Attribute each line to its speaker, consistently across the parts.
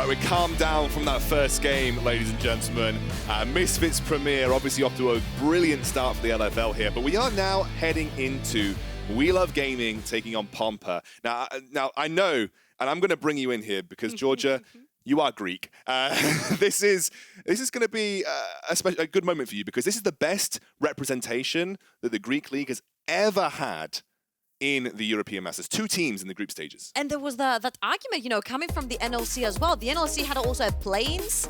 Speaker 1: we calmed down from that first game, ladies and gentlemen. Misfits Premier, obviously off to a brilliant start for the LFL here, but we are now heading into WLGaming taking on Pompa. Now I know, and I'm going to bring you in here because Georgia, you are Greek. This is going to be a good moment for you because this is the best representation that the Greek League has ever had in the European Masters. 2 teams in the group stages.
Speaker 2: And there was that argument, you know, coming from the NLC as well. The NLC had also a play-ins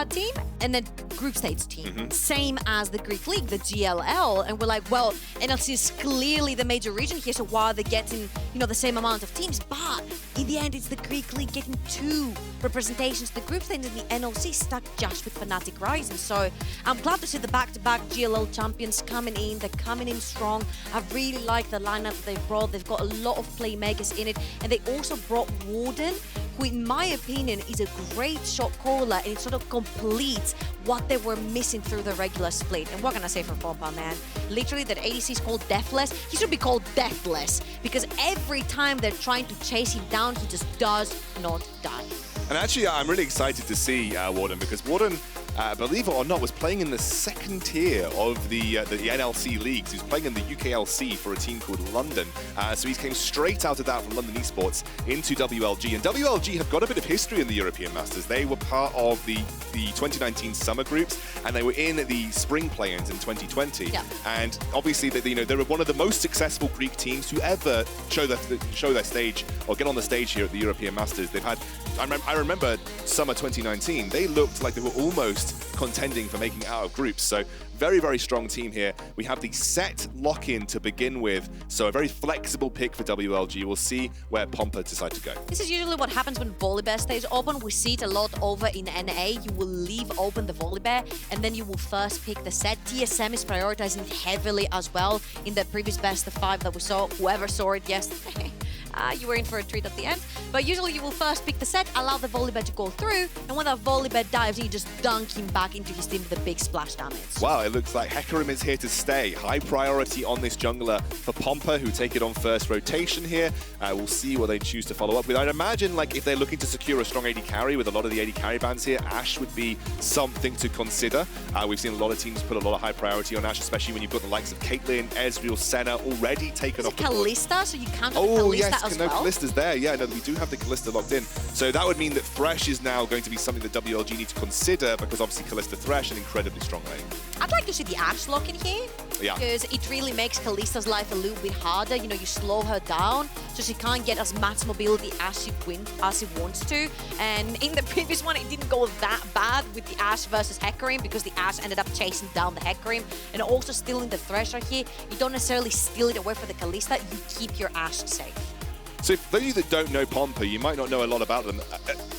Speaker 2: team and then group stage team. Same as the Greek League, the GLL. And we're like, well, NLC is clearly the major region here, so why are they getting, you know, the same amount of teams? But in the end, it's the Greek League getting 2 representations. The group stage and the NLC stuck just with Fnatic Rising. So I'm glad to see the back-to-back GLL champions coming in. They're coming in strong. I really like the lineup that they've brought. They've got a lot of playmakers in it, and they also brought Warden, who in my opinion is a great shot caller, and it sort of completes what they were missing through the regular split. And what can I say for Pompa, man? Literally, that ADC is called defles. He should be called deathless, because every time they're trying to chase him down, he just does not die.
Speaker 1: And actually, I'm really excited to see Warden, because Warden, believe it or not, was playing in the 2nd tier of the NLC leagues. He was playing in the UKLC for a team called London. So he came straight out of that from London Esports into WLG. And WLG have got a bit of history in the European Masters. They were part of the 2019 summer groups, and they were in the spring play-ins in 2020. Yeah. And obviously, they were one of the most successful Greek teams to ever show their stage or get on the stage here at the European Masters. They've had, I remember summer 2019, they looked like they were almost contending for making it out of groups. So very, very strong team here. We have the Sett lock-in to begin with, so a very flexible pick for WLG. We'll see where Pompa decide to go.
Speaker 2: This is usually what happens when Volibear stays open. We see it a lot over in NA. You will leave open the Volibear, and then you will first pick the Sett. TSM is prioritizing heavily as well in the previous best of 5 that we saw. Whoever saw it yesterday, you were in for a treat at the end. But usually you will first pick the Sett, allow the Volibear to go through, and when that Volibear dives, you just dunk him back into his team with a big splash damage.
Speaker 1: Wow, it looks like Hecarim is here to stay. High priority on this jungler for Pompa, who take it on first rotation here. We'll see what they choose to follow up with. I'd imagine, like, if they're looking to secure a strong AD carry with a lot of the AD carry bans here, Ashe would be something to consider. We've seen a lot of teams put a lot of high priority on Ashe, especially when you've got the likes of Caitlyn, Ezreal, Senna already taken off the board.
Speaker 2: Kalista, so you can't have Kalista
Speaker 1: yes,
Speaker 2: as
Speaker 1: no,
Speaker 2: well.
Speaker 1: Kalista's there. Yeah, no, we do have the Kalista locked in. So that would mean that Thresh is now going to be something that WLG need to consider, because obviously Kalista Thresh, an incredibly strong lane.
Speaker 2: I'd like to see the Ashe lock in here, because it really makes Kalista's life a little bit harder. You know, you slow her down, so she can't get as much mobility as she wants to. And in the previous one, it didn't go that bad with the Ashe versus Hecarim, because the Ashe ended up chasing down the Hecarim and also stealing the Thresh right here. You don't necessarily steal it away from the Kalista, you keep your Ashe safe.
Speaker 1: So for those of you that don't know Pompa, you might not know a lot about them.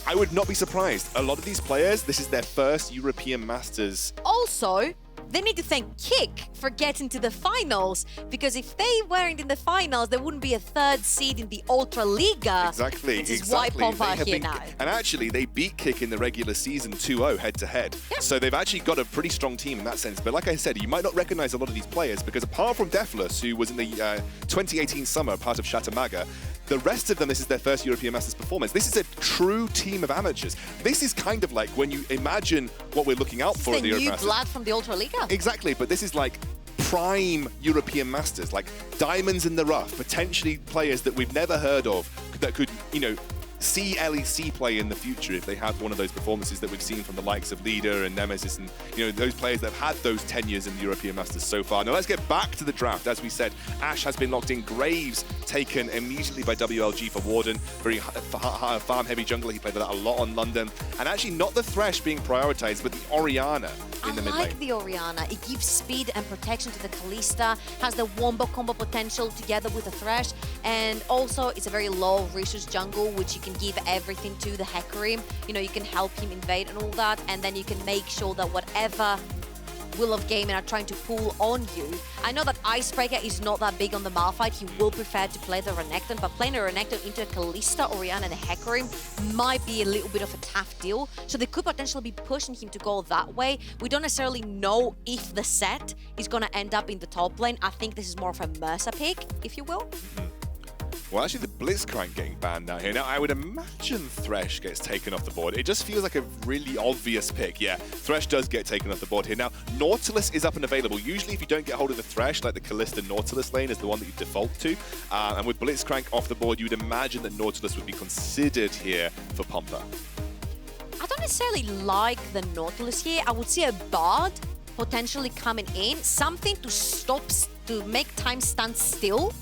Speaker 1: I would not be surprised. A lot of these players, this is their first European Masters.
Speaker 2: Also, they need to thank Kick for getting to the finals, because if they weren't in the finals, there wouldn't be a 3rd seed in the Ultra Liga.
Speaker 1: Exactly.
Speaker 2: Which is why Pompa are here now.
Speaker 1: And actually, they beat Kick in the regular season 2-0 head-to-head. Yeah. So they've actually got a pretty strong team in that sense. But like I said, you might not recognize a lot of these players, because apart from defles, who was in the 2018 summer part of Shatamaga, the rest of them, this is their first European Masters performance. This is a true team of amateurs. This is kind of like when you imagine what we're looking out for in the European Masters.
Speaker 2: The new blood from the Ultra Liga.
Speaker 1: Exactly, but this is like prime European Masters, like diamonds in the rough, potentially players that we've never heard of that could, you know, see LEC play in the future if they have one of those performances that we've seen from the likes of Leader and Nemesis and, you know, those players that have had those tenures in the European Masters so far. Now let's get back to the draft. As we said, Ashe has been locked in. Graves taken immediately by WLG for Warden. Very farm-heavy jungler. He played that a lot on London. And actually not the Thresh being prioritized, but the Orianna in the mid lane.
Speaker 2: I like the Orianna. It gives speed and protection to the Kalista, has the wombo combo potential together with the Thresh, and also it's a very low resource jungle, which you can give everything to the Hecarim. You know, you can help him invade and all that, and then you can make sure that whatever WLGaming are trying to pull on you. I know that IceBreaker is not that big on the Malphite. He will prefer to play the Renekton, but playing a Renekton into a Kalista, Orianna, and a Hecarim might be a little bit of a tough deal. So they could potentially be pushing him to go that way. We don't necessarily know if the Sett is going to end up in the top lane. I think this is more of a Mersa pick, if you will.
Speaker 1: Well, actually, the Blitzcrank getting banned out here. Now, I would imagine Thresh gets taken off the board. It just feels like a really obvious pick. Yeah, Thresh does get taken off the board here. Now, Nautilus is up and available. Usually, if you don't get hold of the Thresh, like the Kalista Nautilus lane is the one that you default to. And with Blitzcrank off the board, you would imagine that Nautilus would be considered here for Pompa.
Speaker 2: I don't necessarily like the Nautilus here. I would see a Bard potentially coming in, something to stop, to make time stand still,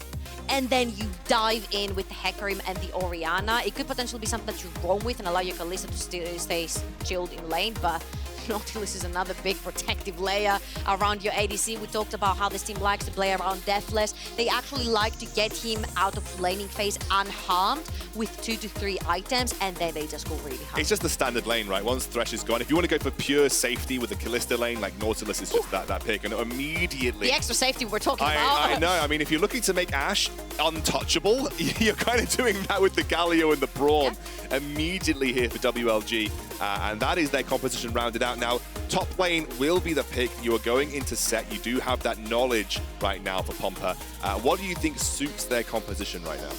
Speaker 2: and then you dive in with the Hecarim and the Orianna. It could potentially be something that you roam with and allow your Kalista to stay chilled in lane, but Nautilus is another big protective layer around your ADC. We talked about how this team likes to play around defles. They actually like to get him out of laning phase unharmed with 2 to 3 items, and then they just go really hard.
Speaker 1: It's just the standard lane, right? Once Thresh is gone, if you want to go for pure safety with the Kalista lane, like Nautilus is just that pick, and immediately...
Speaker 2: The extra safety we're talking about.
Speaker 1: I know. I mean, if you're looking to make Ashe untouchable, you're kind of doing that with the Galio and the Braum immediately here for WLG, and that is their composition rounded out. Now, top lane will be the pick. You are going into Sett. You do have that knowledge right now for Pompa. What do you think suits their composition right now?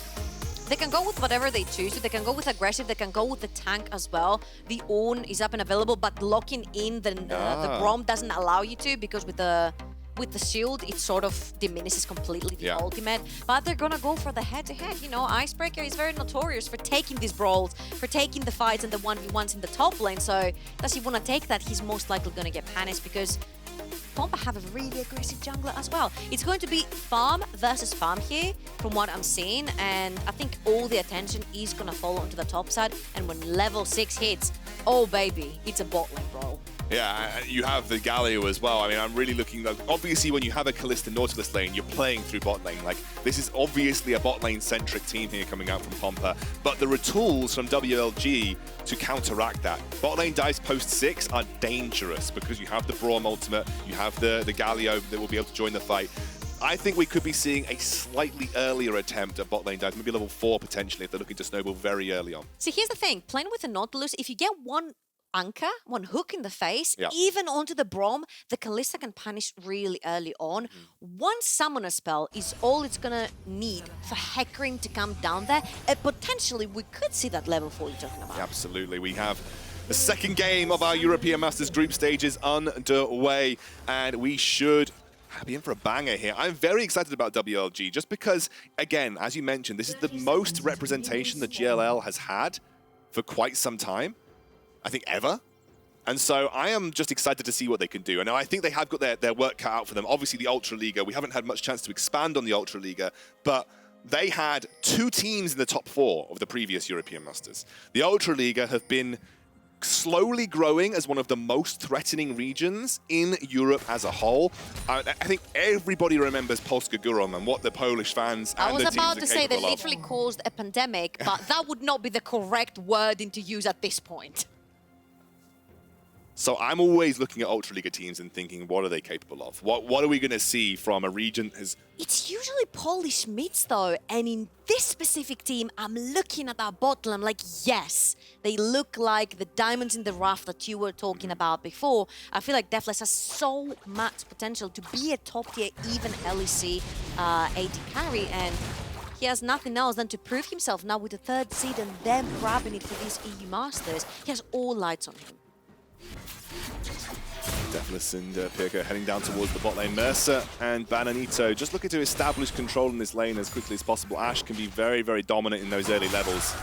Speaker 2: They can go with whatever they choose to. They can go with aggressive. They can go with the tank as well. The Ornn is up and available, but locking in the Braum doesn't allow you to, because with the shield, it sort of diminishes completely the ultimate. But they're gonna go for the head-to-head. You know, IceBreaker is very notorious for taking these brawls, for taking the fights and the 1v1s in the top lane. So does he want to take that? He's most likely gonna get punished, because Pompa have a really aggressive jungler as well. It's going to be farm versus farm here, from what I'm seeing, and I think all the attention is gonna fall onto the top side. And when level 6 hits, oh baby, it's a bot lane brawl.
Speaker 1: Yeah, you have the Galio as well. I mean, I'm really looking... Obviously, when you have a Kalista Nautilus lane, you're playing through bot lane. Like, this is obviously a bot lane-centric team here coming out from Pompa. But there are tools from WLG to counteract that. Bot lane dives post-6 are dangerous because you have the Braum ultimate, you have the Galio that will be able to join the fight. I think we could be seeing a slightly earlier attempt at bot lane dive, maybe level 4 potentially, if they're looking to snowball very early on.
Speaker 2: See, here's the thing. Playing with the Nautilus, if you get one anchor, one hook in the face, even onto the Braum, the Kalista can punish really early on. One summoner spell is all it's gonna need for Hecarim to come down there, and potentially we could see that level 4 you're talking about.
Speaker 1: Absolutely. We have the second game of our European Masters group stages underway, and we should be in for a banger here. I'm very excited about WLG, just because, again, as you mentioned, this is the most representation the GLL has had for quite some time. I think ever. And so I am just excited to see what they can do. And I think they have got their work cut out for them. Obviously, the Ultra Liga, we haven't had much chance to expand on the Ultra Liga, but they had 2 teams in the top 4 of the previous European Masters. The Ultra Liga have been slowly growing as one of the most threatening regions in Europe as a whole. I think everybody remembers Polska Górą and what the Polish fans and the teams are capable of.
Speaker 2: I was about to say they literally caused a pandemic, but that would not be the correct wording to use at this point.
Speaker 1: So I'm always looking at Ultra Liga teams and thinking, what are they capable of? What are we going to see from a region?
Speaker 2: It's usually Polish mids though, and in this specific team, I'm looking at our bottle, I'm like, yes, they look like the diamonds in the rough that you were talking about before. I feel like defles has so much potential to be a top tier, even LEC AD carry, and he has nothing else than to prove himself now with the 3rd seed and them grabbing it for these EU Masters. He has all lights on him.
Speaker 1: defles and Pyrka heading down towards the bot lane. Mersa and Bananitoo just looking to establish control in this lane as quickly as possible. Ashe can be very, very dominant in those early levels.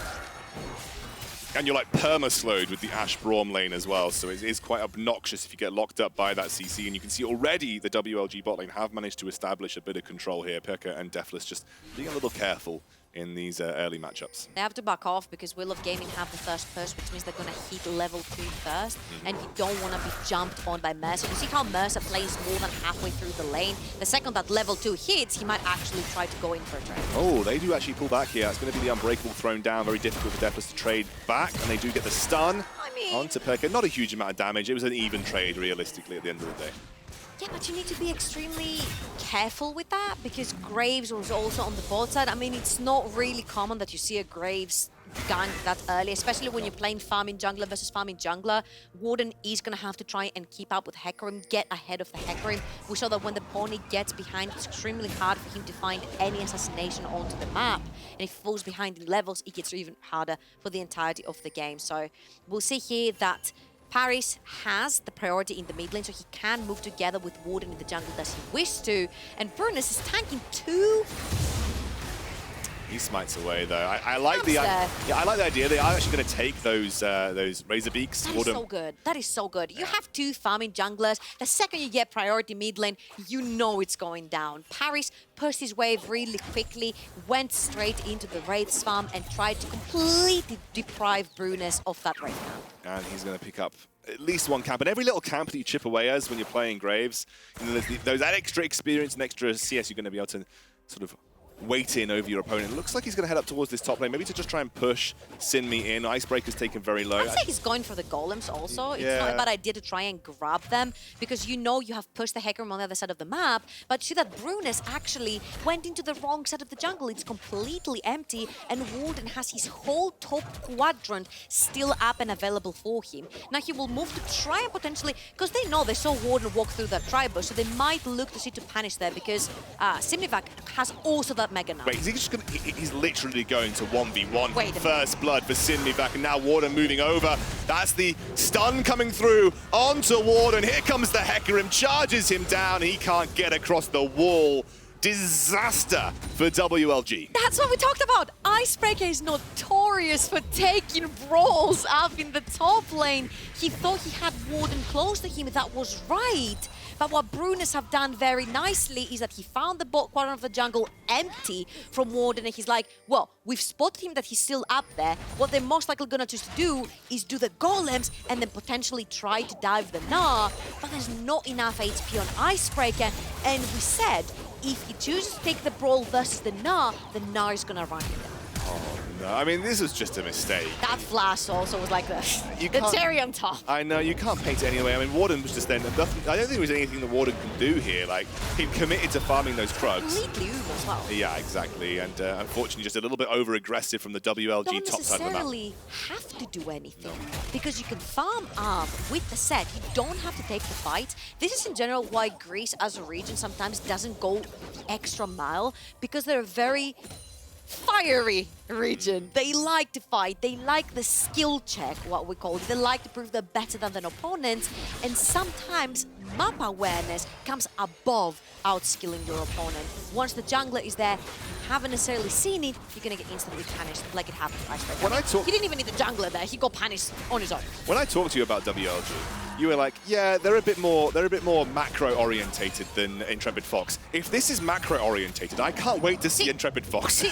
Speaker 1: And you're like perma-slowed with the Ashe Braum lane as well, so it is quite obnoxious if you get locked up by that CC. And you can see already the WLG bot lane have managed to establish a bit of control here. Pyrka and defles just being a little careful in these early matchups.
Speaker 2: They have to back off because WLGaming have the first push, which means they're going to hit level 2 first, and you don't want to be jumped on by Mersa. You see how Mersa plays more than halfway through the lane. The second that level 2 hits, he might actually try to go in for a trade.
Speaker 1: Oh, they do actually pull back here. It's going to be the Unbreakable thrown down. Very difficult for defles to trade back, and they do get the stun onto Pyrka. Not a huge amount of damage. It was an even trade, realistically, at the end of the day.
Speaker 2: Yeah, but you need to be extremely careful with that because Graves was also on the bot side. I mean, it's not really common that you see a Graves gank that early, especially when you're playing farming jungler versus farming jungler. Warden is going to have to try and keep up with Hecarim, get ahead of the Hecarim. We saw that when the pony gets behind, it's extremely hard for him to find any assassination onto the map. And if he falls behind in levels, it gets even harder for the entirety of the game. So we'll see here that Paris has the priority in the mid lane, so he can move together with Warden in the jungle as he wishes to. And Bruness is tanking 2.
Speaker 1: He smites away though. I like the I like the idea. They are actually going to take those razor beaks.
Speaker 2: That is so good. That is so good. You have 2 farming junglers. The second you get priority mid lane, you know it's going down. Paris pushed his wave really quickly, went straight into the Wraith's farm and tried to completely deprive Bruness of that Wraith camp.
Speaker 1: And he's going to pick up at least 1 camp. And every little camp that you chip away as when you're playing Graves, you know, that extra experience and extra CS you're going to be able to sort of weight in over your opponent. It looks like he's going to head up towards this top lane, maybe to just try and push Sinmi in. IceBreaker's taken very low.
Speaker 2: I'd say he's going for the golems also. It's not a bad idea to try and grab them because you know you have pushed the Hecarim on the other side of the map, but see that Bruness actually went into the wrong side of the jungle. It's completely empty and Warden has his whole top quadrant still up and available for him. Now he will move to try and potentially, because they know they saw Warden walk through that tribush, so they might look to see to punish there because Sinmivak has also that Mega Knight.
Speaker 1: Wait, is he just gonna, he's literally going to 1v1 first blood for Sinmivak, and now Warden moving over. That's the stun coming through onto Warden. Here comes the Hecarim, charges him down. He can't get across the wall. Disaster for WLG.
Speaker 2: That's what we talked about. IceBreaker is notorious for taking brawls up in the top lane. He thought he had Warden close to him. That was right. But what Bruness have done very nicely is that he found the bot quadrant of the jungle empty from Warden, and he's like, well, we've spotted him that he's still up there. What they're most likely gonna choose to do is do the golems and then potentially try to dive the Gnar, but there's not enough HP on IceBreaker, and we said, if he chooses to take the brawl versus the Gnar is gonna run him down.
Speaker 1: Oh no, I mean, this was just a mistake.
Speaker 2: That flash also was like the cherry on top.
Speaker 1: I know, you can't paint it anyway. I mean, Warden was just then, I don't think there was anything that Warden could do here. Like, he committed to farming those Krugs.
Speaker 2: Completely as well.
Speaker 1: Yeah, exactly. And unfortunately, just a little bit over-aggressive from the WLG top side of the map.
Speaker 2: Don't necessarily have to do anything, because you can farm up with the Sett. You don't have to take the fight. This is in general why Greece as a region sometimes doesn't go the extra mile, because they're very fiery region. They like to fight. They like the skill check, what we call it. They like to prove they're better than their opponents, and sometimes map awareness comes above outskilling your opponent. Once the jungler is there, you haven't necessarily seen it, you're gonna get instantly punished, like it happened to IceBreaker. He didn't even need the jungler there. He got punished on his own.
Speaker 1: When I talked to you about WLG, you were like, yeah, they're a bit more macro orientated than Intrepid Fox. If this is macro orientated, I can't wait to see Intrepid Fox.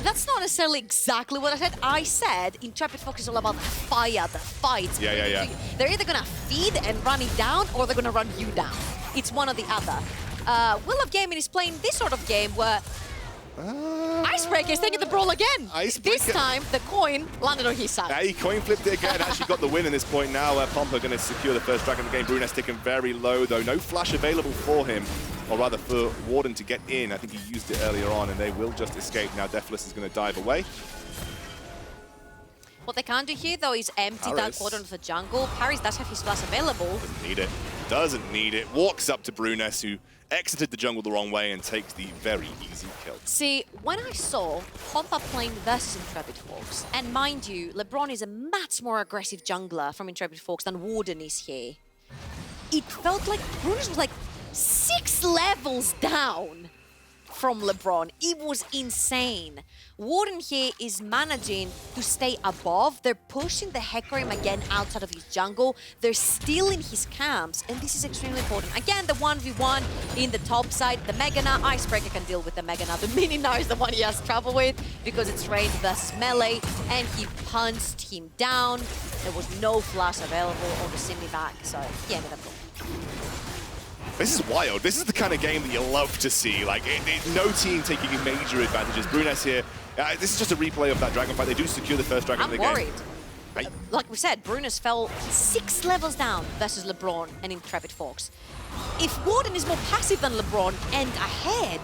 Speaker 2: That's not necessarily exactly what I said. I said Intrepid Fox is all about the fire, the fight.
Speaker 1: Yeah.
Speaker 2: They're either gonna feed and run it down, or they're gonna run you down. It's one or the other. WLGaming is playing this sort of game where IceBreaker is taking the brawl again. This time, the coin landed on his side.
Speaker 1: Yeah, he coin flipped it again, actually got the win in this point now. Pompa going to secure the first dragon of the game. Bruness ticking very low, though. No flash available for him, or rather for Warden to get in. I think he used it earlier on, and they will just escape. Now defles is going to dive away.
Speaker 2: What they can't do here, though, is empty that quadrant of the jungle. Paris does have his flash available.
Speaker 1: Doesn't need it. Doesn't need it. Walks up to Bruness, who exited the jungle the wrong way and takes the very easy kill.
Speaker 2: See, when I saw Pompa playing versus Intrepid Fox, and mind you, LeBron is a much more aggressive jungler from Intrepid Fox than Warden is here, it felt like Bruness was like 6 levels down from LeBron. It was insane. Warden here is managing to stay above. They're pushing the Hecarim again outside of his jungle. They're still in his camps, and this is extremely important. Again, the 1v1 in the top side. The Mega Gnar, IceBreaker can deal with the Mega Gnar. The Mini Gnar is the one he has trouble with because it's range versus melee, and he punched him down. There was no flash available on the Sinmivak, so he ended up going.
Speaker 1: This is wild. This is the kind of game that you love to see. Like, no team taking major advantages. Bruness here. This is just a replay of that dragon fight. They do secure the first dragon of the game.
Speaker 2: I'm worried. like we said, Bruness fell 6 levels down versus LeBron and Intrepid Fox. If Warden is more passive than LeBron and ahead,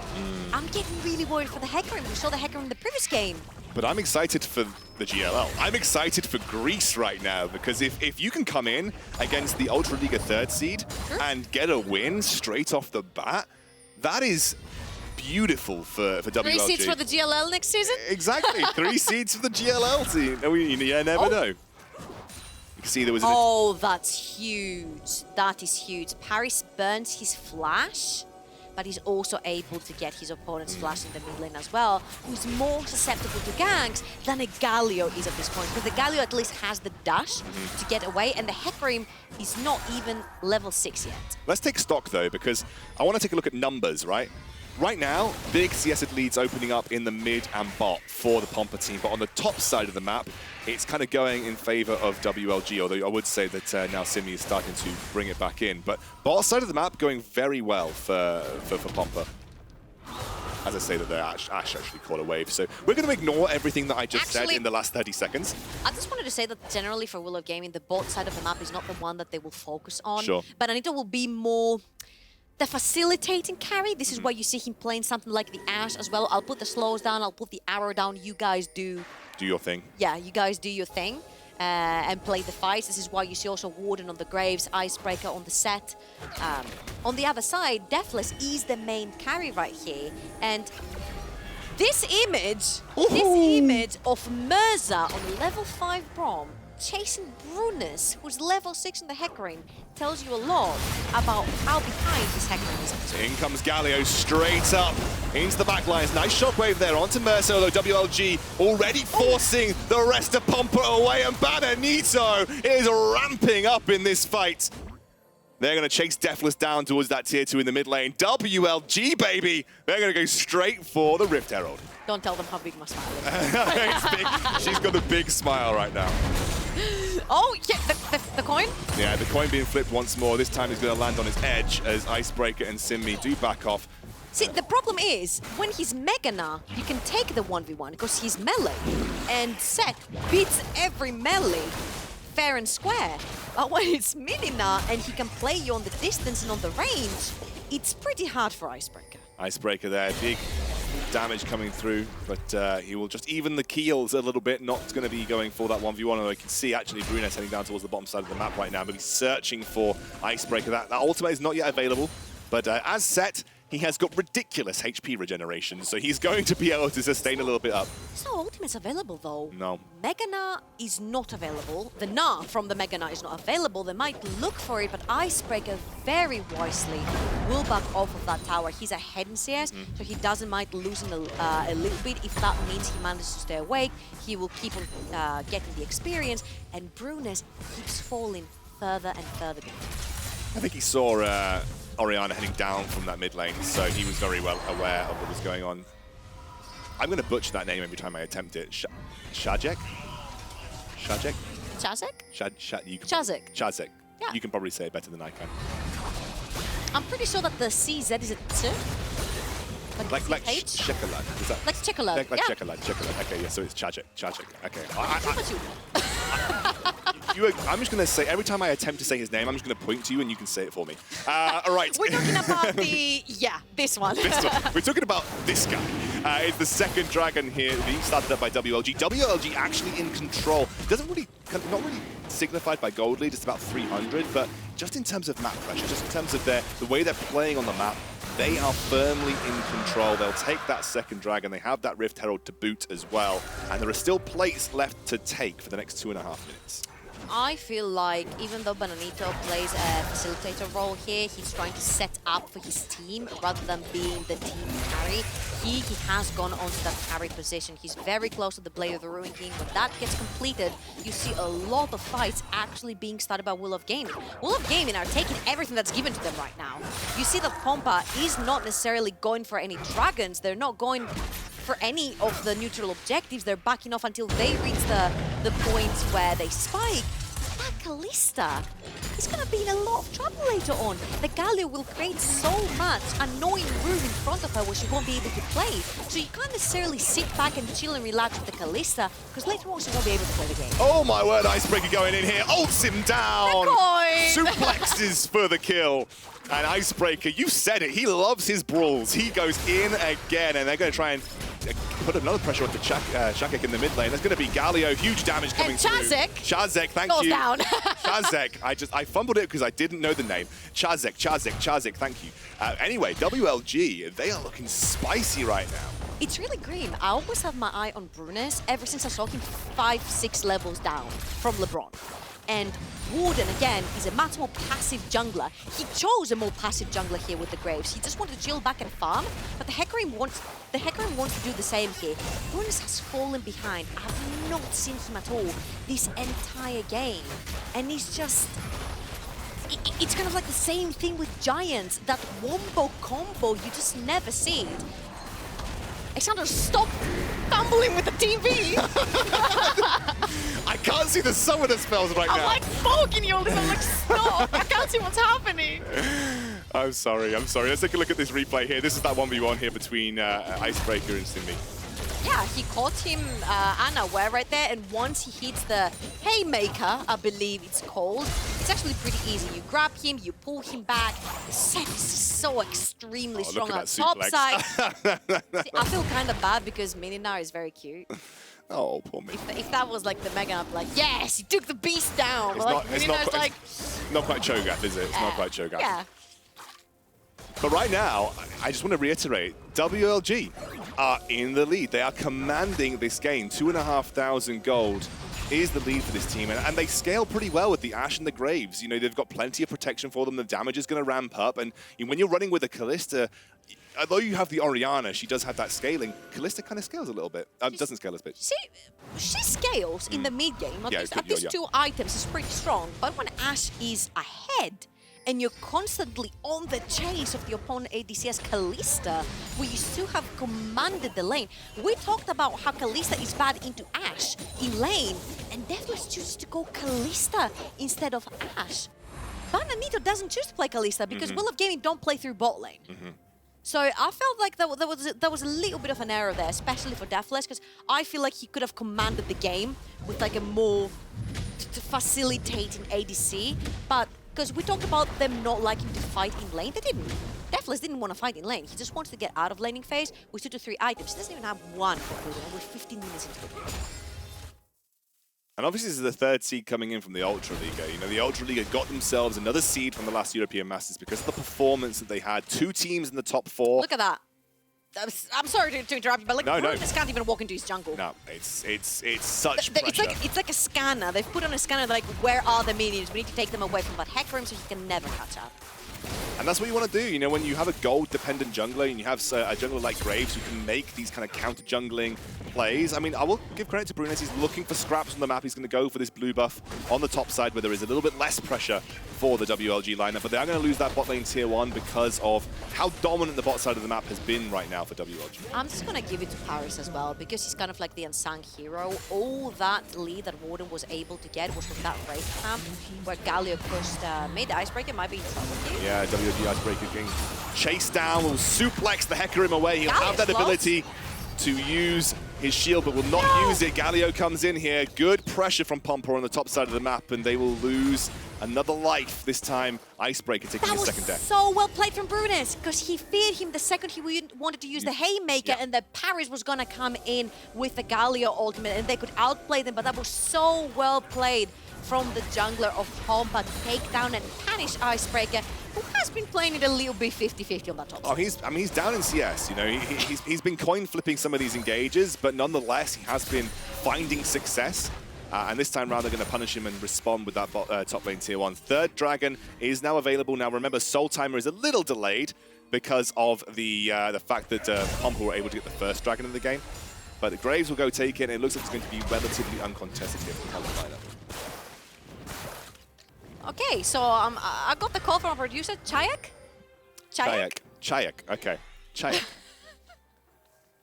Speaker 2: I'm getting really worried for the Hecarim. We saw the Hecarim in the previous game.
Speaker 1: But I'm excited for the GLL. I'm excited for Greece right now, because if you can come in against the Ultra Liga 3rd seed and get a win straight off the bat, that is beautiful for WLG.
Speaker 2: 3 seeds for the GLL next season?
Speaker 1: Exactly, 3 seeds for the GLL team. You never know. You can see there was
Speaker 2: Oh, that's huge. That is huge. Paris burns his flash, but he's also able to get his opponent's flash in the mid lane as well, who's more susceptible to ganks than a Galio is at this point, because the Galio at least has the dash to get away, and the Hecarim is not even level 6 yet.
Speaker 1: Let's take stock, though, because I want to take a look at numbers, right? Right now, big CS leads opening up in the mid and bot for the Pompa team, but on the top side of the map, it's kind of going in favor of WLG, although I would say that now Sinmi is starting to bring it back in. But bot side of the map going very well for Pompa. As I say that the Ashe actually caught a wave. So we're going to ignore everything that I just said in the last 30 seconds.
Speaker 2: I just wanted to say that generally for WLGaming, the bot side of the map is not the one that they will focus on.
Speaker 1: Sure.
Speaker 2: But Bananitoo will be more the facilitating carry. This is why you see him playing something like the Ashe as well. I'll put the slows down, I'll put the arrow down, you guys do
Speaker 1: your thing.
Speaker 2: Yeah, you guys do your thing and play the fights. This is why you see also Warden on the Graves, IceBreaker on the Sett. On the other side, defles is the main carry right here. And this image of Mersa on level 5 Braum chasing Bruness, who's level 6 in the Hecarim, tells you a lot about how behind this Hecarim is.
Speaker 1: So in comes Galio straight up into the back lines. Nice shockwave there onto Mersa, although WLG already forcing the rest of Pompa away, and Bananitoo is ramping up in this fight. They're going to chase defles down towards that tier 2 in the mid lane. WLG, baby! They're going to go straight for the Rift Herald.
Speaker 2: Don't tell them how big my smile is.
Speaker 1: It's big. She's got a big smile right now.
Speaker 2: Oh, yeah, the coin?
Speaker 1: Yeah, the coin being flipped once more. This time he's going to land on his edge as IceBreaker and Sinmi do back off.
Speaker 2: See, the problem is, when he's Mega Gnar, you can take the 1v1 because he's melee. And Sett beats every melee fair and square. But when it's Mini Gnar and he can play you on the distance and on the range, it's pretty hard for IceBreaker.
Speaker 1: IceBreaker there, big damage coming through, but he will just even the keels a little bit, not going to be going for that 1v1, although you can see actually Bruness heading down towards the bottom side of the map right now, but he's searching for IceBreaker. That ultimate is not yet available, but as Sett, he has got ridiculous HP regeneration, so he's going to be able to sustain a little bit up.
Speaker 2: It's not ultimates available though.
Speaker 1: No.
Speaker 2: Mega Gnar is not available. The Gnar from the Mega Gnar is not available. They might look for it, but IceBreaker very wisely will back off of that tower. He's ahead in CS, so he doesn't mind losing a little bit. If that means he manages to stay awake, he will keep on getting the experience, and Bruness keeps falling further and further behind.
Speaker 1: I think he saw Orianna heading down from that mid lane, so he was very well aware of what was going on. I'm going to butcher that name every time I attempt it. Czajek? Czajek?
Speaker 2: Czajek?
Speaker 1: Czajek.
Speaker 2: Yeah.
Speaker 1: You can probably say it better than I can.
Speaker 2: I'm pretty sure that the CZ is a T.
Speaker 1: Like chocolate. Is that
Speaker 2: like chocolate.
Speaker 1: Like
Speaker 2: yeah.
Speaker 1: chocolate. Okay, yeah, so it's Czajek. Okay. I'm just going to say, every time I attempt to say his name, I'm just going to point to you and you can say it for me. All right.
Speaker 2: We're talking about this one.
Speaker 1: We're talking about this guy. It's the second dragon here being started up by WLG. WLG actually in control. Not really signified by gold lead, it's about 300, but just in terms of map pressure, just in terms of the way they're playing on the map, they are firmly in control. They'll take that second dragon. They have that Rift Herald to boot as well. And there are still plates left to take for the next 2.5 minutes.
Speaker 2: I feel like even though Bananitoo plays a facilitator role here, he's trying to set up for his team rather than being the team carry. He has gone onto that carry position. He's very close to the Blade of the Ruin King. When that gets completed, you see a lot of fights actually being started by WLGaming. WLGaming are taking everything that's given to them right now. You see that Pompa is not necessarily going for any dragons. They're not going for any of the neutral objectives. They're backing off until they reach the points where they spike. That Kalista he's going to be in a lot of trouble later on. The Galio will create so much annoying room in front of her where she won't be able to play. So you can't necessarily sit back and chill and relax with the Kalista, because later on she won't be able to play the game.
Speaker 1: Oh my word, IceBreaker going in here, ults him down,
Speaker 2: Decoy.
Speaker 1: suplexes for the kill. And IceBreaker, you said it, he loves his brawls. He goes in again, and they're going to try and put another pressure onto Czajek in the mid lane. There's going to be Galio, huge damage coming through. Czajek, thank you.
Speaker 2: Down.
Speaker 1: Czajek, I fumbled it because I didn't know the name. Czajek, thank you. Anyway, WLG, they are looking spicy right now.
Speaker 2: It's really green. I always have my eye on Bruness ever since I saw him 5-6 levels down from LeBron. And Warden, again, is a much more passive jungler. He chose a more passive jungler here with the Graves. He just wanted to chill back and farm, but the Hecarim wants to do the same here. Bruness has fallen behind. I have not seen him at all this entire game. And he's just... It's kind of like the same thing with Giants. That wombo combo, you just never see it. Alexander, stop fumbling with the TV!
Speaker 1: I can't see the summoner spells right now.
Speaker 2: I'm like poking you all this, I'm like, stop! I can't see what's happening!
Speaker 1: I'm sorry. Let's take a look at this replay here. This is that 1v1 here between IceBreaker and Sinmivak.
Speaker 2: Yeah, he caught him unaware right there, and once he hits the haymaker, I believe it's called, it's actually pretty easy. You grab him, you pull him back. Sett is so extremely strong on top side. See, I feel kind of bad because Gnar is very cute.
Speaker 1: Oh, poor me.
Speaker 2: If that was like the Mega, I'd be like, yes, he took the beast down.
Speaker 1: It's not quite Cho'Gath, is it? It's not quite Cho'Gath.
Speaker 2: Yeah.
Speaker 1: But right now, I just want to reiterate, WLG are in the lead. They are commanding this game. 2,500 gold is the lead for this team. And they scale pretty well with the Ashe and the Graves. You know, they've got plenty of protection for them. The damage is going to ramp up. And when you're running with a Kalista, although you have the Orianna, she does have that scaling. Kalista kind of scales a little bit. Doesn't scale as bit.
Speaker 2: She scales in the mid game. At least 2 items is pretty strong. But when Ashe is ahead, and you're constantly on the chase of the opponent ADC as Kalista, where you still have commanded the lane. We talked about how Kalista is bad into Ashe in lane, and defles chooses to go Kalista instead of Ashe. Bananitoo doesn't choose to play Kalista because WLGaming don't play through bot lane. So I felt like there was a little bit of an error there, especially for defles, because I feel like he could have commanded the game with like a more facilitating ADC, but because we talked about them not liking to fight in lane. They didn't. defles didn't want to fight in lane. He just wanted to get out of laning phase with 2 to 3 items. He doesn't even have one concluded, and we're 15 minutes into the game.
Speaker 1: And obviously this is the 3rd seed coming in from the Ultra Liga. You know, the Ultra Liga got themselves another seed from the last European Masters because of the performance that they had. 2 teams in the top 4.
Speaker 2: Look at that. I'm sorry to interrupt you, but like Bruness can't even walk into his jungle.
Speaker 1: No, it's such pressure.
Speaker 2: It's like a scanner. They've put on a scanner like, where are the minions? We need to take them away from that Hecarim so he can never catch up.
Speaker 1: And that's what you want to do. You know, when you have a gold-dependent jungler and you have a jungler like Graves who can make these kind of counter-jungling plays. I mean, I will give credit to Bruness. He's looking for scraps on the map. He's going to go for this blue buff on the top side where there is a little bit less pressure for the WLG lineup. But they are going to lose that bot lane tier 1 because of how dominant the bot side of the map has been right now for WLG.
Speaker 2: I'm just going to give it to Paris as well because he's kind of like the unsung hero. All that lead that Warden was able to get was from that raid camp where Galio pushed mid. IceBreaker might be in trouble here.
Speaker 1: Yeah, WLG IceBreaker getting chased down, will suplex the Hecarim away. He'll have that ability to use his shield, but will not use it. Galio comes in here. Good pressure from Pompa on the top side of the map, and they will lose another life. This time, IceBreaker taking his second death.
Speaker 2: So well played from Bruness, because he feared him the second he wanted to use the Haymaker, and that Paris was going to come in with the Galio ultimate, and they could outplay them, but that was so well played from the jungler of Pompa to take down and punish IceBreaker, who has been playing it a little bit 50-50 on that top side.
Speaker 1: He's down in CS, you know, he's been coin flipping some of these engages, but nonetheless, he has been finding success. And this time round, they're going to punish him and respond with that top lane tier 1. 3rd Dragon is now available. Now, remember, Soul Timer is a little delayed because of the fact that Pompa were able to get the 1st Dragon in the game. But the Graves will go take it, and it looks like it's going to be relatively uncontested here from the lineup.
Speaker 2: Okay, so I got the call from our producer, Czajek?
Speaker 1: Czajek, okay. Czajek.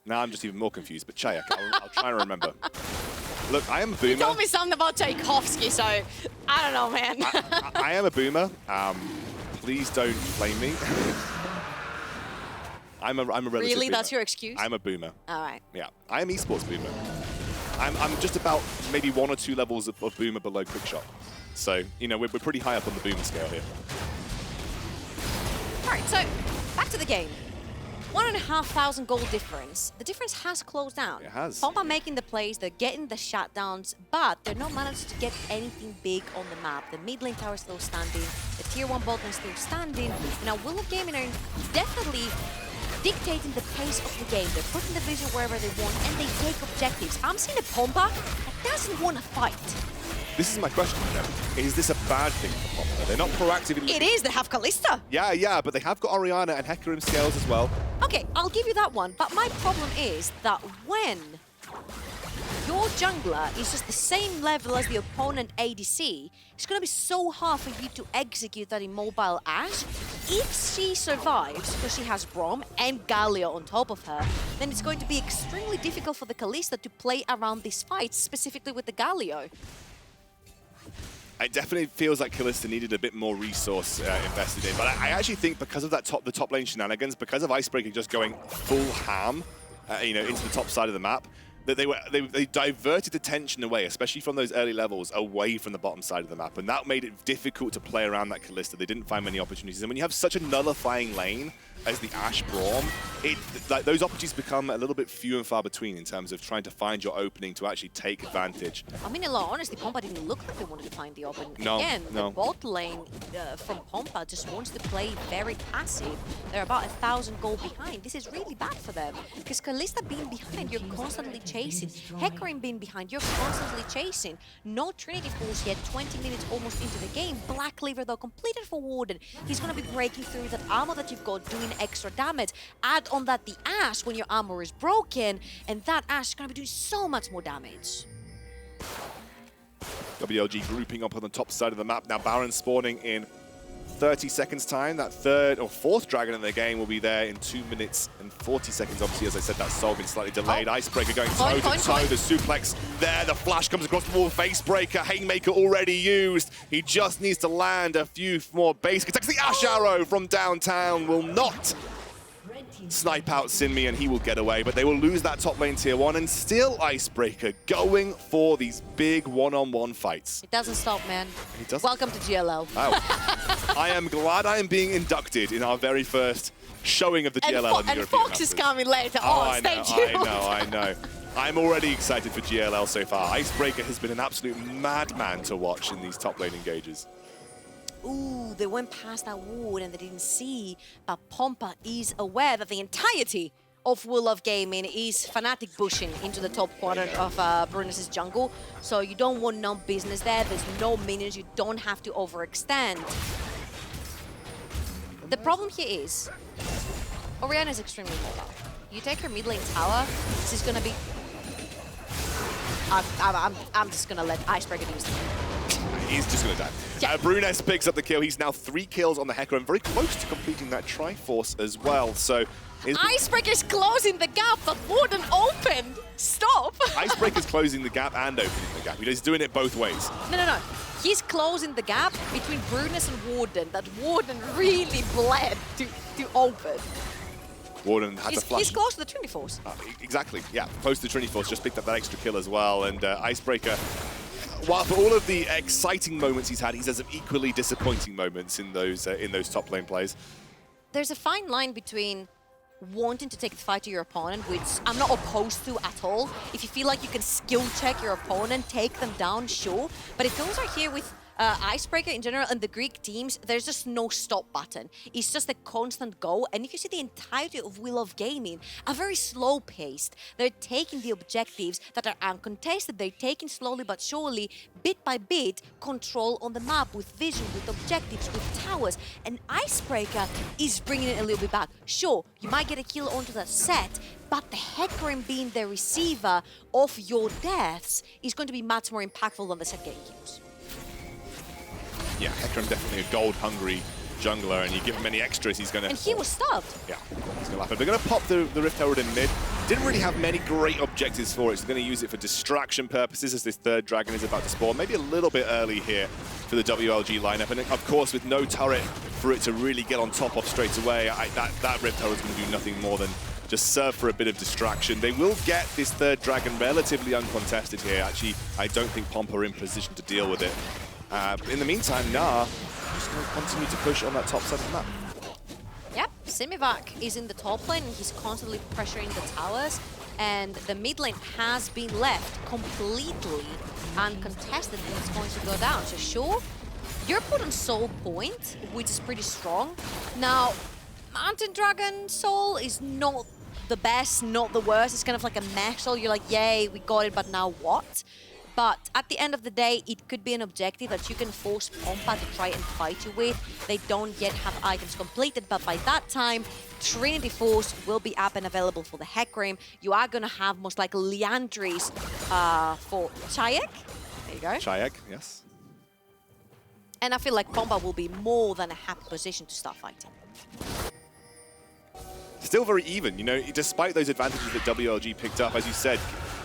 Speaker 1: Now I'm just even more confused, but Czajek, I'll try and remember. Look, I am a boomer.
Speaker 2: You told me something about Tchaikovsky, so I don't know, man.
Speaker 1: I am a boomer. Please don't blame me. I'm a relative
Speaker 2: Really?
Speaker 1: boomer.
Speaker 2: That's your excuse?
Speaker 1: I'm a boomer.
Speaker 2: All right.
Speaker 1: Yeah, I am esports boomer. I'm just about maybe 1 or 2 levels of boomer below quickshot. So, you know, we're pretty high up on the boomer scale here.
Speaker 2: All right, so back to the game. 1,500 goal difference. The difference has closed down.
Speaker 1: It has.
Speaker 2: Pompa making the plays, they're getting the shutdowns, but they're not managed to get anything big on the map. The mid lane tower is still standing, the tier 1 bot lane is still standing. Now, WLGaming are definitely dictating the pace of the game. They're putting the vision wherever they want, and they take objectives. I'm seeing a Pompa that doesn't want to fight.
Speaker 1: This is my question, though. Is this a bad thing for Pompa? They're not proactive in...
Speaker 2: It is, they have Kalista.
Speaker 1: Yeah, but they have got Orianna and Hecarim scales as well.
Speaker 2: Okay, I'll give you that one, but my problem is that when your jungler is just the same level as the opponent ADC, it's going to be so hard for you to execute that immobile Ashe. If she survives, because she has Braum and Galio on top of her, then it's going to be extremely difficult for the Kalista to play around these fights, specifically with the Galio.
Speaker 1: It definitely feels like Kalista needed a bit more resource invested in, but I actually think because of that the top lane shenanigans, because of IceBreaker just going full ham, you know, into the top side of the map, that they diverted attention away, especially from those early levels, away from the bottom side of the map, and that made it difficult to play around that Kalista. They didn't find many opportunities, and when you have such a nullifying lane as the Ashe Braum, those opportunities become a little bit few and far between in terms of trying to find your opening to actually take advantage.
Speaker 2: I mean, in all honesty, Pompa didn't look like they wanted to find the open.
Speaker 1: No,
Speaker 2: Again,
Speaker 1: no.
Speaker 2: the bot lane from Pompa just wants to play very passive. They're about 1,000 gold behind. This is really bad for them, because Kalista being behind, you're constantly chasing. Hecarim being behind, you're constantly chasing. No Trinity Force yet, 20 minutes almost into the game. Black Cleaver, though, completed for Warden. He's going to be breaking through that armor that you've got, doing extra damage. Add on that the Ashe when your armor is broken, and that Ashe is going to be doing so much more damage.
Speaker 1: WLG grouping up on the top side of the map. Now Baron spawning in 30 seconds time. That 3rd or 4th dragon in the game will be there in 2 minutes and 40 seconds. Obviously, as I said, that soul been slightly delayed. IceBreaker going toe-to-toe. The suplex there. The flash comes across the wall. Facebreaker. Haymaker already used. He just needs to land a few more basic attacks. The Ashe Arrow from downtown will not snipe out Sinmi, and he will get away, but they will lose that top lane tier 1, and still IceBreaker going for these big one-on-one fights.
Speaker 2: It doesn't stop, man.
Speaker 1: It doesn't.
Speaker 2: Welcome to GLL.
Speaker 1: Oh. I am glad I am being inducted in our very first showing of the GLL in the European
Speaker 2: And Fox
Speaker 1: Masters.
Speaker 2: is coming later.
Speaker 1: I know. I'm already excited for GLL so far. IceBreaker has been an absolute madman to watch in these top lane engages.
Speaker 2: Ooh, they went past that ward and they didn't see, but Pompa is aware that the entirety of WLGaming is fanatic bushing into the top quadrant of Bruness' jungle, so you don't want no business there. There's no minions, you don't have to overextend. The problem here is, Orianna is extremely mobile. You take her mid lane tower, this is gonna be... I'm just gonna let IceBreaker do his thing.
Speaker 1: He's just going to die.
Speaker 2: Yeah.
Speaker 1: Bruness picks up the kill. He's now 3 kills on the Hecarim, very close to completing that Triforce as well. So
Speaker 2: IceBreaker's closing the gap that Warden opened. Stop.
Speaker 1: IceBreaker's closing the gap and opening the gap. He's doing it both ways.
Speaker 2: No. He's closing the gap between Bruness and Warden that Warden really bled to open.
Speaker 1: Warden had to flash.
Speaker 2: He's close to the Trinity Force.
Speaker 1: Exactly, yeah. Close to the Trinity Force, just picked up that extra kill as well. And IceBreaker, while for all of the exciting moments he's had some equally disappointing moments in those top lane plays.
Speaker 2: There's a fine line between wanting to take the fight to your opponent, which I'm not opposed to at all. If you feel like you can skill check your opponent, take them down, sure. But if those are here with IceBreaker in general and the Greek teams, there's just no stop button. It's just a constant go. And if you see the entirety of WLGaming, are very slow paced. They're taking the objectives that are uncontested. They're taking slowly but surely, bit by bit, control on the map with vision, with objectives, with towers. And IceBreaker is bringing it a little bit back. Sure, you might get a kill onto that Sett, but the Hecarim being the receiver of your deaths is going to be much more impactful than the Sett getting kills.
Speaker 1: Yeah, Hecarim definitely a gold-hungry jungler, and you give him any extras, he's going to...
Speaker 2: And he was stubbed.
Speaker 1: Yeah, it's going to happen. They're going to pop the Rift Herald in mid. Didn't really have many great objectives for it, so they're going to use it for distraction purposes as this 3rd dragon is about to spawn. Maybe a little bit early here. for the WLG lineup. And of course, with no turret for it to really get on top of straight away, that Rip Turret is going to do nothing more than just serve for a bit of distraction. They will get this third dragon relatively uncontested here. Actually, I don't think Pompa are in position to deal with it. In the meantime, Gnar just going to continue to push on that top side of the map.
Speaker 2: Yep, Sinmivak is in the top lane and he's constantly pressuring the towers. And the mid lane has been left completely uncontested and it's going to go down. So sure, you're put on soul point, which is pretty strong. Now, Mountain Dragon soul is not the best, not the worst. It's kind of like a mech soul. You're like, yay, we got it, but now what? But at the end of the day, it could be an objective that you can force Pompa to try and fight you with. They don't yet have items completed, but by that time, Trinity Force will be up and available for the Hecarim. You are going to have most likely Liandry's for Czajek. There you go.
Speaker 1: Czajek, yes.
Speaker 2: And I feel like Pompa will be more than a happy position to start fighting.
Speaker 1: Still very even, you know, despite those advantages that WLG picked up, as you said,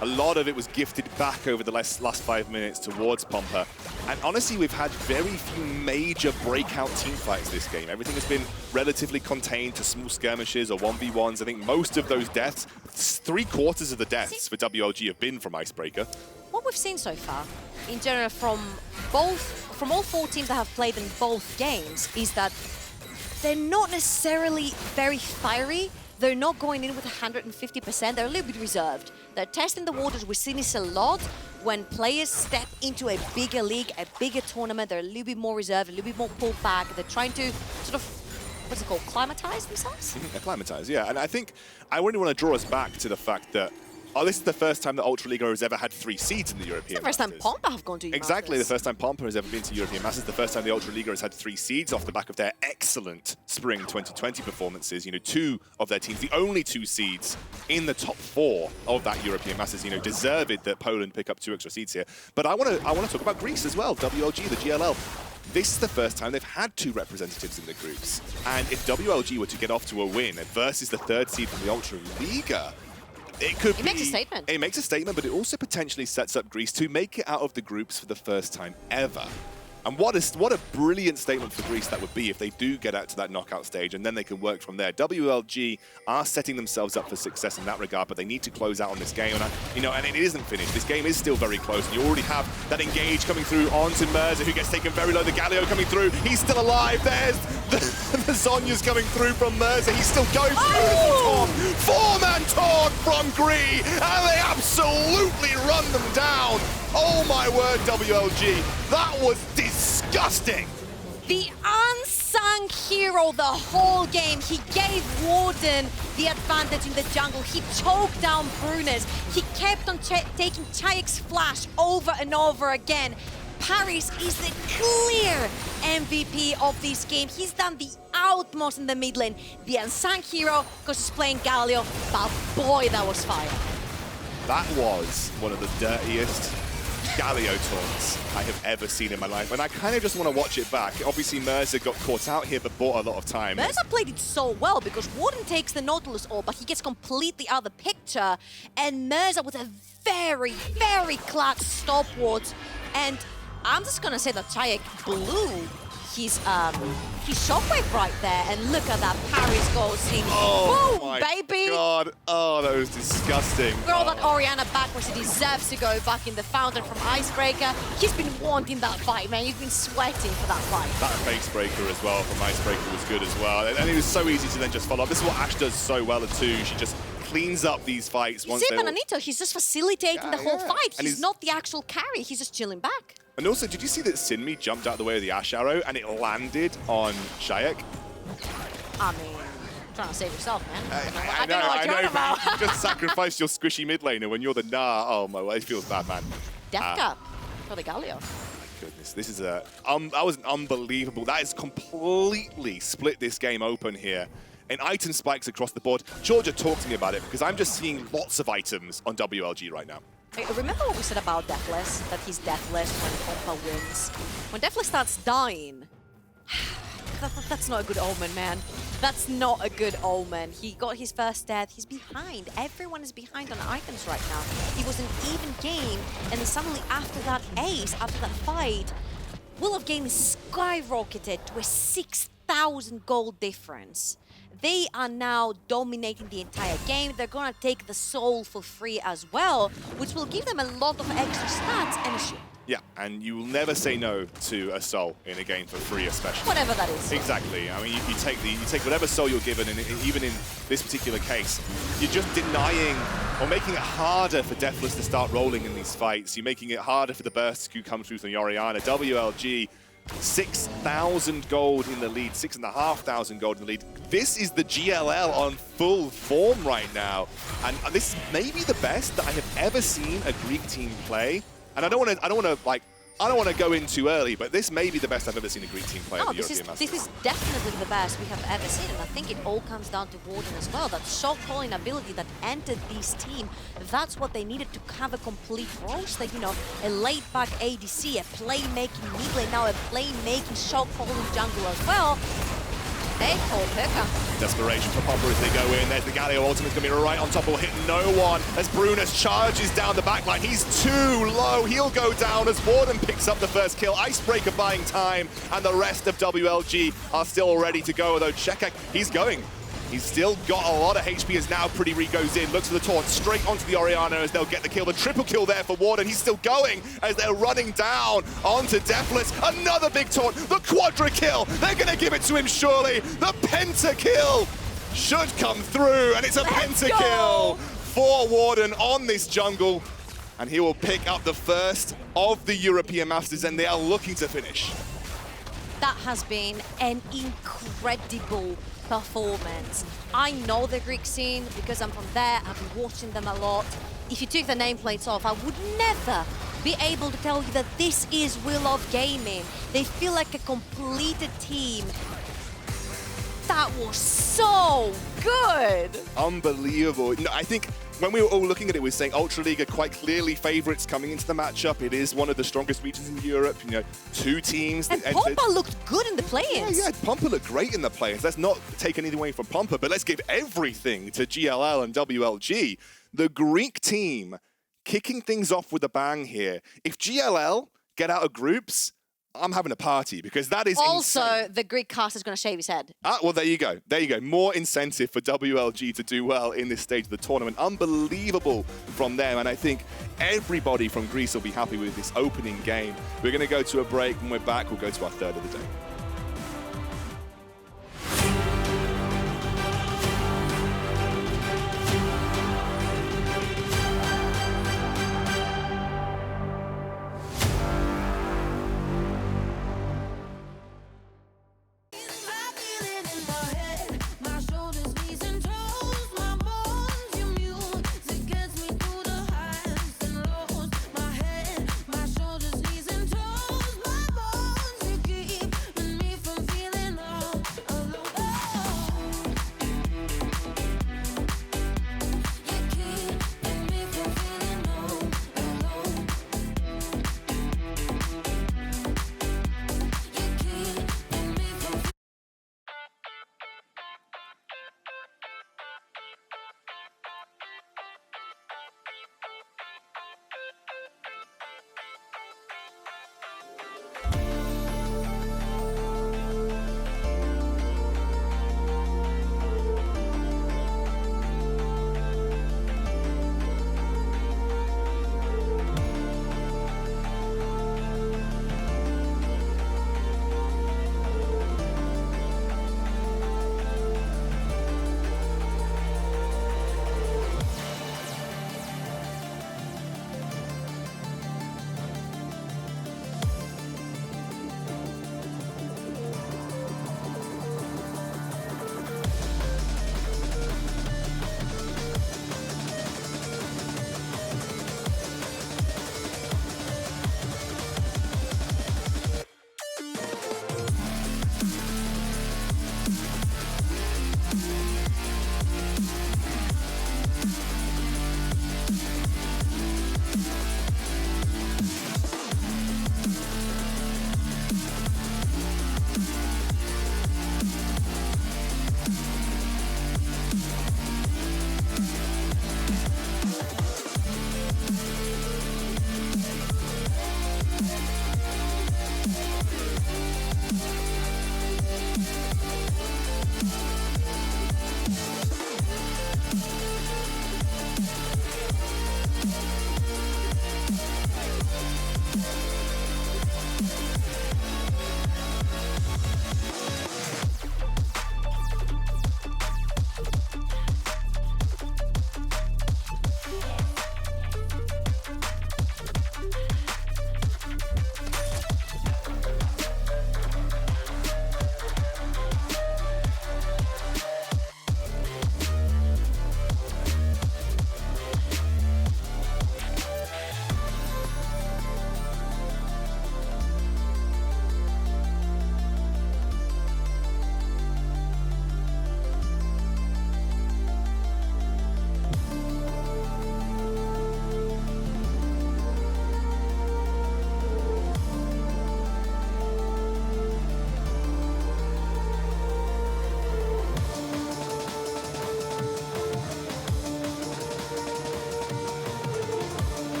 Speaker 1: a lot of it was gifted back over the last 5 minutes towards Pompa. And honestly, we've had very few major breakout team fights this game. Everything has been relatively contained to small skirmishes or 1v1s. I think most of those deaths, 3/4 of the deaths for WLG have been from IceBreaker.
Speaker 2: What we've seen so far, in general, from all 4 teams that have played in both games, is that they're not necessarily very fiery. They're not going in with 150%. They're a little bit reserved. They're testing the waters. We've seen this a lot. When players step into a bigger league, a bigger tournament, they're a little bit more reserved, a little bit more pulled back. They're trying to sort of, what's it called, climatize themselves?
Speaker 1: Acclimatize, yeah. And I think I really want to draw us back to the fact that this is the first time that Ultra League has ever had 3 seeds in the European
Speaker 2: It's the first
Speaker 1: Masters.
Speaker 2: time Pompa have gone to
Speaker 1: Exactly,
Speaker 2: Masters.
Speaker 1: the first time Pompa has ever been to European Masters. The first time the Ultra League has had 3 seeds off the back of their excellent Spring 2020 performances. You know, 2 of their teams, the only 2 seeds in the top 4 of that European Masters. You know, deserved that Poland pick up 2 extra seeds here. But I want to talk about Greece as well. WLG, the GLL. This is the first time they've had 2 representatives in the groups. And if WLG were to get off to a win versus the 3rd seed from the Ultra Liga, it makes a statement. It makes a statement, but it also potentially sets up Greece to make it out of the groups for the first time ever. And what a brilliant statement for Greece that would be if they do get out to that knockout stage, and then they can work from there. WLG are setting themselves up for success in that regard, but they need to close out on this game. And it isn't finished. This game is still very close, and you already have that engage coming through onto Mersa, who gets taken very low. The Galio coming through. He's still alive. There's the Zonya's coming through from Mersa. He's still going through. 4-man taunt from Gree, and they absolutely run them down. Oh my word, WLG. That was disgusting.
Speaker 2: The unsung hero the whole game. He gave Warden the advantage in the jungle. He choked down Bruness. He kept on taking Czajek's flash over and over again. Paris is the clear MVP of this game. He's done the utmost in the mid lane. The unsung hero, because he's playing Galio, but boy, that was fire.
Speaker 1: That was one of the dirtiest Galio taunts I have ever seen in my life, and I kind of just want to watch it back. Obviously, Mersa got caught out here, but bought a lot of time.
Speaker 2: Mersa played it so well because Warden takes the Nautilus ore, but he gets completely out of the picture, and Mersa with a very, very clutch stopwatch. And I'm just gonna say that Czajek blew his shockwave right there, and look at that, Paris goes in.
Speaker 1: Oh,
Speaker 2: boom,
Speaker 1: my
Speaker 2: baby!
Speaker 1: God. Oh, that was disgusting.
Speaker 2: Throw that Orianna backwards. He deserves to go back in the fountain from IceBreaker. He's been wanting that fight, man. He's been sweating for that fight.
Speaker 1: That FaceBreaker as well from IceBreaker was good as well. And it was so easy to then just follow up. This is what Ashe does so well too. She just cleans up these fights.
Speaker 2: You see Bananitoo, he's just facilitating the whole fight. He's not the actual carry. He's just chilling back.
Speaker 1: And also, did you see that Sinmi jumped out of the way of the Ashe arrow and it landed on Czajek?
Speaker 2: I mean, trying to save yourself, man. I
Speaker 1: know,
Speaker 2: don't know what you're on about.
Speaker 1: You just sacrificed your squishy mid laner when you're the Gnar. Oh my, it feels bad, man.
Speaker 2: Death Cup for the Galio.
Speaker 1: Goodness, this is that was unbelievable. That has completely split this game open here. And item spikes across the board. Georgia, talk to me about it, because I'm just seeing lots of items on WLG right now.
Speaker 2: Remember what we said about defles? That he's defles when Pompa wins. When defles starts dying, that's not a good omen, man. That's not a good omen. He got his first death. He's behind. Everyone is behind on items right now. It was an even game, and then suddenly after that ace, after that fight, WLGaming skyrocketed to a 6,000 gold difference. They are now dominating the entire game. They're gonna take the soul for free as well, which will give them a lot of extra stats and a shield.
Speaker 1: Yeah, and you will never say no to a soul in a game for free, especially.
Speaker 2: Whatever that is.
Speaker 1: Exactly. I mean, you take whatever soul you're given, and even in this particular case, you're just denying or making it harder for defles to start rolling in these fights. You're making it harder for the bursts to come through from the Orianna. WLG, 6,000 gold in the lead, 6,500 gold in the lead. This is the GLL on full form right now, and this is maybe the best that I have ever seen a Greek team play. And I don't want to go in too early, but this may be the best I've ever seen a Greek team play.
Speaker 2: No,
Speaker 1: at the European Masters.
Speaker 2: This is definitely the best we have ever seen, and I think it all comes down to Warden as well. That shot calling ability that entered this team, that's what they needed to have a complete roster. You know, a laid back ADC, a playmaking mid lane, now a playmaking shot calling jungle as well. They call Pyrka.
Speaker 1: Desperation for Pompa as they go in. There's the Galio ultimate going to be right on top, will hit no one as Bruness charges down the backline. He's too low. He'll go down as Warden picks up the first kill. IceBreaker buying time, and the rest of WLG are still ready to go, although Czajek, he's going. He's still got a lot of HP as now Pretty Re goes in, looks for the taunt, straight onto the Orianna as they'll get the kill. The triple kill there for Warden. He's still going as they're running down onto defles. Another big taunt, the quadra kill. They're going to give it to him surely. The penta kill should come through, and it's a penta kill for Warden on this jungle. And he will pick up the first of the European Masters, and they are looking to finish.
Speaker 2: That has been an incredible performance. I know the Greek scene because I'm from there, I've been watching them a lot. If you took the nameplates off, I would never be able to tell you that this is WLGaming. They feel like a completed team. That was so good!
Speaker 1: Unbelievable. No, I think when we were all looking at it, we were saying Ultra League are quite clearly favorites coming into the matchup. It is one of the strongest regions in Europe. You know, two teams.
Speaker 2: And Pompa looked good in the play-ins.
Speaker 1: Yeah, Pompa looked great in the play-ins. Let's not take anything away from Pompa, but let's give everything to GLL and WLG. The Greek team kicking things off with a bang here. If GLL get out of groups, I'm having a party because that is
Speaker 2: also
Speaker 1: insane.
Speaker 2: The Greek cast is going to shave his head.
Speaker 1: Ah, well, there you go. There you go. More incentive for WLG to do well in this stage of the tournament. Unbelievable from them. And I think everybody from Greece will be happy with this opening game. We're going to go to a break. When we're back, we'll go to our third of the day.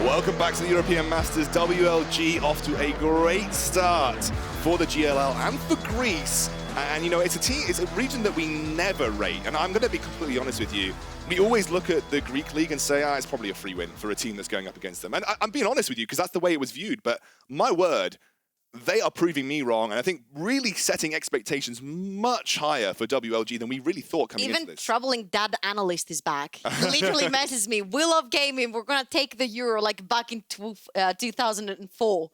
Speaker 1: Welcome back to the European Masters. WLG off to a great start for the GLL and for Greece. And you know, it's a region that we never rate. And I'm going to be completely honest with you. We always look at the Greek league and say, it's probably a free win for a team that's going up against them. And I'm being honest with you because that's the way it was viewed. But my word, they are proving me wrong, and I think really setting expectations much higher for WLG than we really thought coming into this.
Speaker 2: Even troubling dad analyst is back. He literally messages me, WLGaming, we're going to take the Euro like back in 2004.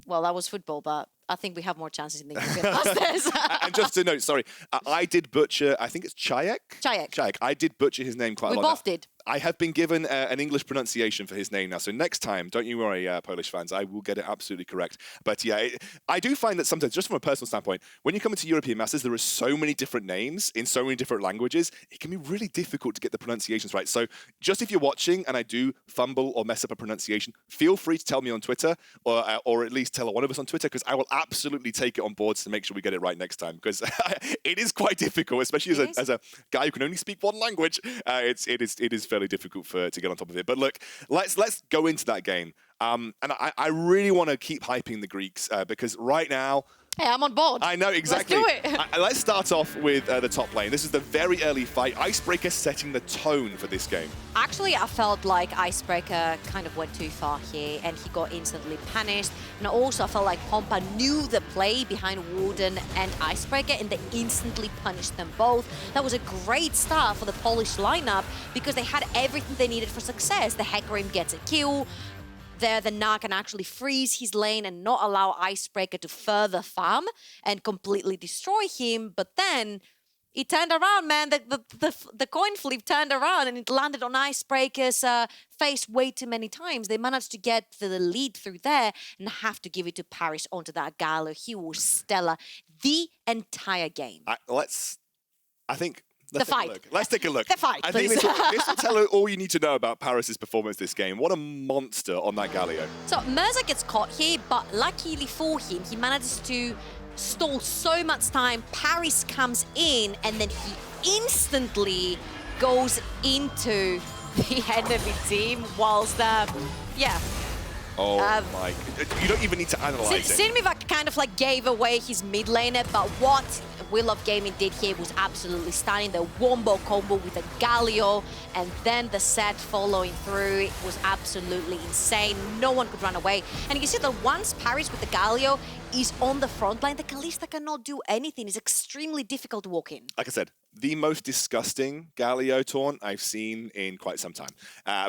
Speaker 2: Well, that was football, but I think we have more chances in the European Masters.
Speaker 1: And just to note, sorry, I did butcher, I think it's Czajek?
Speaker 2: Czajek.
Speaker 1: I did butcher his name quite a lot.
Speaker 2: We both did.
Speaker 1: I have been given an English pronunciation for his name now, so next time, don't you worry, Polish fans, I will get it absolutely correct. But yeah, I do find that sometimes, just from a personal standpoint, when you come into European Masters, there are so many different names in so many different languages, it can be really difficult to get the pronunciations right. So just if you're watching and I do fumble or mess up a pronunciation, feel free to tell me on Twitter, or at least tell one of us on Twitter, because I will absolutely take it on board to make sure we get it right next time, because it is quite difficult, especially as a guy who can only speak one language. It is fairly difficult to get on top of it. But look, let's go into that game. And I really want to keep hyping the Greeks because right now,
Speaker 2: hey, I'm on board.
Speaker 1: I know, exactly.
Speaker 2: Let's do it.
Speaker 1: Let's start off with the top lane. This is the very early fight. IceBreaker setting the tone for this game.
Speaker 2: Actually, I felt like IceBreaker kind of went too far here and he got instantly punished. And also, I felt like Pompa knew the play behind Warden and IceBreaker and they instantly punished them both. That was a great start for the Polish lineup because they had everything they needed for success. The Hecarim gets a kill. There, the Gnar can actually freeze his lane and not allow IceBreaker to further farm and completely destroy him. But then it turned around, man. The coin flip turned around and it landed on IceBreaker's face way too many times. They managed to get the lead through there and have to give it to Paris onto that Galio. He was stellar the entire game.
Speaker 1: Let's take a look.
Speaker 2: The fight,
Speaker 1: I think this will tell you all you need to know about Paris' performance this game. What a monster on that Galio.
Speaker 2: So Mersa gets caught here, but luckily for him, he manages to stall so much time. Paris comes in, and then he instantly goes into the enemy team whilst
Speaker 1: Oh my, you don't even need to analyze it.
Speaker 2: Sinmivak kind of like gave away his mid laner, but what WLGaming did here was absolutely stunning. The wombo combo with the Galio and then the Sett following through. It was absolutely insane. No one could run away. And you see that once Paris with the Galio is on the front line, the Kalista cannot do anything. It's extremely difficult to walk in.
Speaker 1: Like I said, the most disgusting Galio taunt I've seen in quite some time.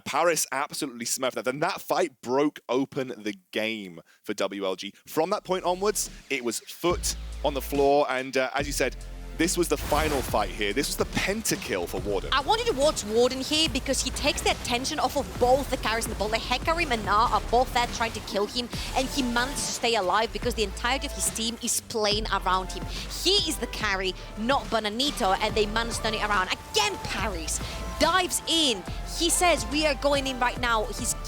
Speaker 1: Paris absolutely smashed that. Then that fight broke open the game for WLG. From that point onwards, it was foot on the floor. And as you said, this was the final fight here. This was the pentakill for Warden.
Speaker 2: I wanted to watch Warden here because he takes the attention off of both the carries in the ball. Like Hecarim and Gnar are both there trying to kill him, and he managed to stay alive because the entirety of his team is playing around him. He is the carry, not Bananitoo, and they managed to turn it around. Again, Paris dives in. He says, we are going in right now.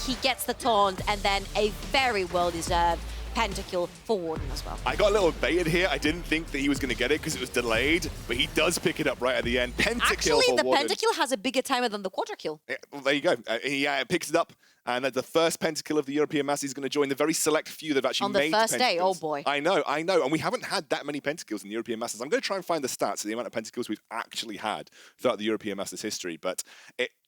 Speaker 2: He gets the taunt, and then a very well-deserved pentakill for Warden as well.
Speaker 1: I got a little baited here. I didn't think that he was going to get it because it was delayed, but he does pick it up right at the end. Pentakill
Speaker 2: Actually,
Speaker 1: for
Speaker 2: the
Speaker 1: Warden.
Speaker 2: pentakill has a bigger timer than the quadra-kill.
Speaker 1: Yeah, well, there you go. He picks it up, and the first pentakill of the European Masters is going to join the very select few that have actually made
Speaker 2: on the first day. Oh boy.
Speaker 1: I know. And we haven't had that many pentakills in the European Masters. I'm going to try and find the stats of the amount of pentakills we've actually had throughout the European Masters history, but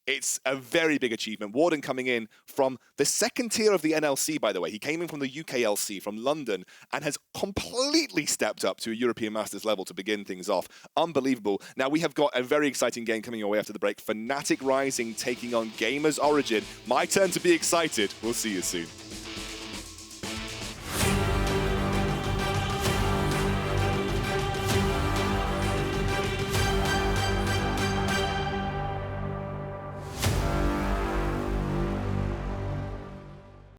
Speaker 1: it's a very big achievement. Warden coming in from the second tier of the NLC, by the way. He came in from the UKLC, from London, and has completely stepped up to a European Masters level to begin things off. Unbelievable. Now, we have got a very exciting game coming your way after the break. Fnatic Rising taking on Gamers Origin. My turn to be excited. We'll see you soon.